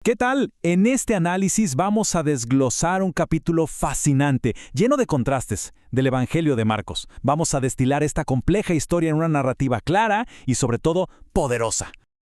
¿Qué tal? En este análisis vamos a desglosar un capítulo fascinante, lleno de contrastes, del Evangelio de Marcos. Vamos a destilar esta compleja historia en una narrativa clara y sobre todo poderosa.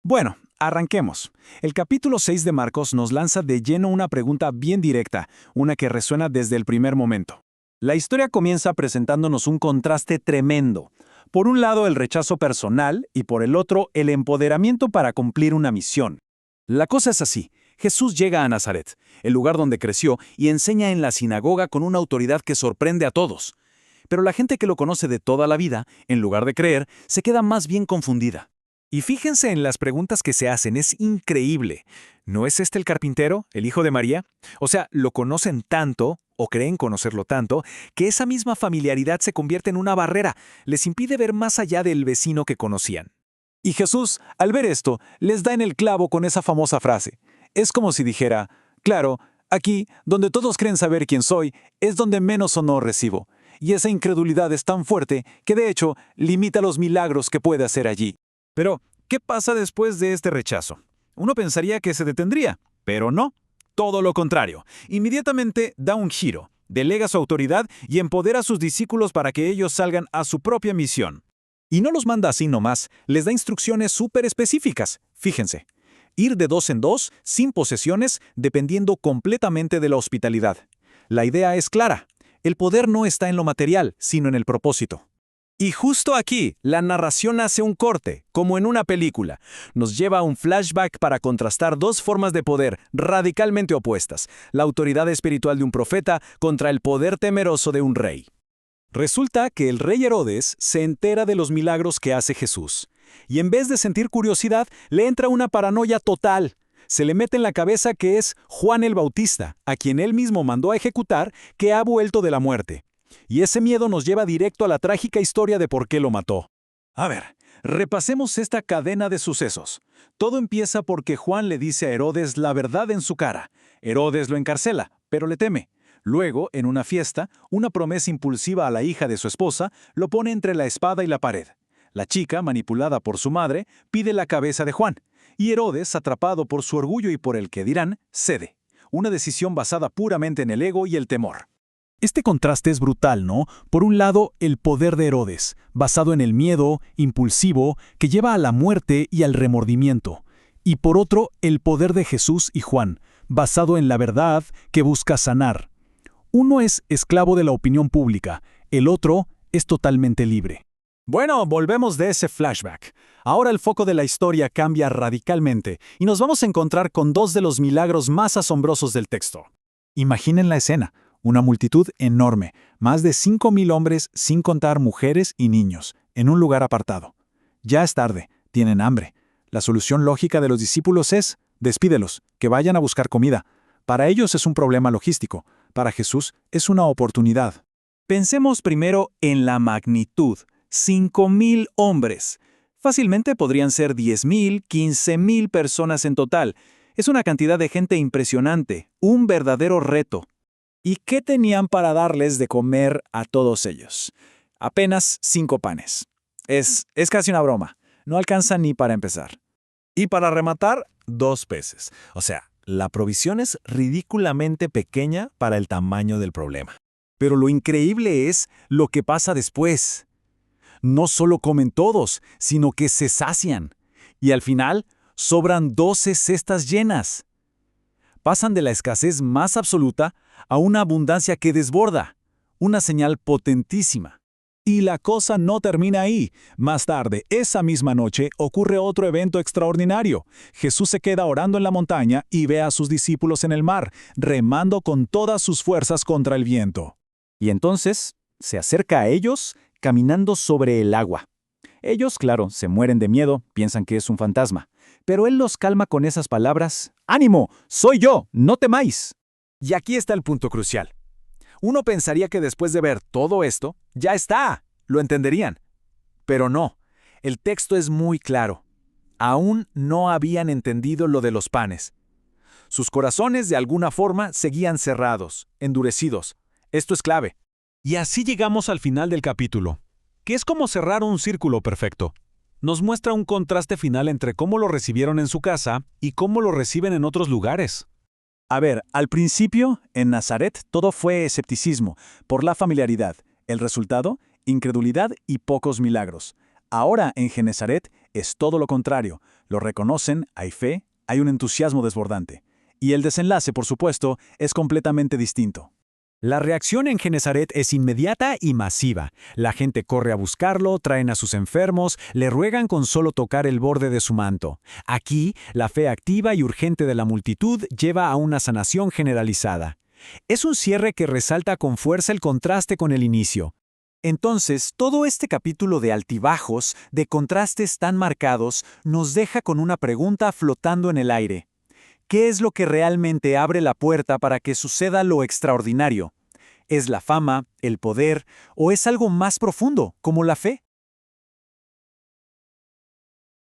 Bueno, arranquemos. El capítulo 6 de Marcos nos lanza de lleno una pregunta bien directa, una que resuena desde el primer momento. La historia comienza presentándonos un contraste tremendo. Por un lado, el rechazo personal y por el otro, el empoderamiento para cumplir una misión. La cosa es así. Jesús llega a Nazaret, el lugar donde creció, y enseña en la sinagoga con una autoridad que sorprende a todos. Pero la gente que lo conoce de toda la vida, en lugar de creer, se queda más bien confundida. Y fíjense en las preguntas que se hacen, es increíble. ¿No es este el carpintero, el hijo de María? O sea, lo conocen tanto, o creen conocerlo tanto, que esa misma familiaridad se convierte en una barrera, les impide ver más allá del vecino que conocían. Y Jesús, al ver esto, les da en el clavo con esa famosa frase. Es como si dijera, claro, aquí, donde todos creen saber quién soy, es donde menos honor recibo. Y esa incredulidad es tan fuerte que de hecho limita los milagros que puede hacer allí. Pero, ¿qué pasa después de este rechazo? Uno pensaría que se detendría, pero no. Todo lo contrario. Inmediatamente da un giro, delega su autoridad y empodera a sus discípulos para que ellos salgan a su propia misión. Y no los manda así nomás, les da instrucciones súper específicas. Fíjense. Ir de 2 en 2, sin posesiones, dependiendo completamente de la hospitalidad. La idea es clara. El poder no está en lo material, sino en el propósito. Y justo aquí, la narración hace un corte, como en una película. Nos lleva a un flashback para contrastar dos formas de poder radicalmente opuestas. La autoridad espiritual de un profeta contra el poder temeroso de un rey. Resulta que el rey Herodes se entera de los milagros que hace Jesús. Y en vez de sentir curiosidad, le entra una paranoia total. Se le mete en la cabeza que es Juan el Bautista, a quien él mismo mandó a ejecutar, que ha vuelto de la muerte. Y ese miedo nos lleva directo a la trágica historia de por qué lo mató. A ver, repasemos esta cadena de sucesos. Todo empieza porque Juan le dice a Herodes la verdad en su cara. Herodes lo encarcela, pero le teme. Luego, en una fiesta, una promesa impulsiva a la hija de su esposa lo pone entre la espada y la pared. La chica, manipulada por su madre, pide la cabeza de Juan. Y Herodes, atrapado por su orgullo y por el que dirán, cede. Una decisión basada puramente en el ego y el temor. Este contraste es brutal, ¿no? Por un lado, el poder de Herodes, basado en el miedo, impulsivo, que lleva a la muerte y al remordimiento. Y por otro, el poder de Jesús y Juan, basado en la verdad, que busca sanar. Uno es esclavo de la opinión pública, el otro es totalmente libre. Bueno, volvemos de ese flashback. Ahora el foco de la historia cambia radicalmente y nos vamos a encontrar con dos de los milagros más asombrosos del texto. Imaginen la escena. Una multitud enorme, más de 5,000 hombres sin contar mujeres y niños, en un lugar apartado. Ya es tarde, tienen hambre. La solución lógica de los discípulos es, despídelos, que vayan a buscar comida. Para ellos es un problema logístico, para Jesús es una oportunidad. Pensemos primero en la magnitud, 5,000 hombres. Fácilmente podrían ser 10,000, 15,000 personas en total. Es una cantidad de gente impresionante, un verdadero reto. ¿Y qué tenían para darles de comer a todos ellos? Apenas 5 panes. Es casi una broma. No alcanza ni para empezar. Y para rematar, 2 peces. O sea, la provisión es ridículamente pequeña para el tamaño del problema. Pero lo increíble es lo que pasa después. No solo comen todos, sino que se sacian. Y al final, sobran 12 cestas llenas. Pasan de la escasez más absoluta a una abundancia que desborda, una señal potentísima. Y la cosa no termina ahí. Más tarde, esa misma noche, ocurre otro evento extraordinario. Jesús se queda orando en la montaña y ve a sus discípulos en el mar, remando con todas sus fuerzas contra el viento. Y entonces, se acerca a ellos, caminando sobre el agua. Ellos, claro, se mueren de miedo, piensan que es un fantasma. Pero él los calma con esas palabras: «¡Ánimo! ¡Soy yo! ¡No temáis!». Y aquí está el punto crucial. Uno pensaría que después de ver todo esto, ya está, lo entenderían. Pero no, el texto es muy claro. Aún no habían entendido lo de los panes. Sus corazones de alguna forma seguían cerrados, endurecidos. Esto es clave. Y así llegamos al final del capítulo, que es como cerrar un círculo perfecto. Nos muestra un contraste final entre cómo lo recibieron en su casa y cómo lo reciben en otros lugares. A ver, al principio, en Nazaret, todo fue escepticismo, por la familiaridad. El resultado, incredulidad y pocos milagros. Ahora, en Genesaret, es todo lo contrario. Lo reconocen, hay fe, hay un entusiasmo desbordante. Y el desenlace, por supuesto, es completamente distinto. La reacción en Genesaret es inmediata y masiva. La gente corre a buscarlo, traen a sus enfermos, le ruegan con solo tocar el borde de su manto. Aquí, la fe activa y urgente de la multitud lleva a una sanación generalizada. Es un cierre que resalta con fuerza el contraste con el inicio. Entonces, todo este capítulo de altibajos, de contrastes tan marcados, nos deja con una pregunta flotando en el aire. ¿Qué es lo que realmente abre la puerta para que suceda lo extraordinario? ¿Es la fama, el poder, o es algo más profundo, como la fe?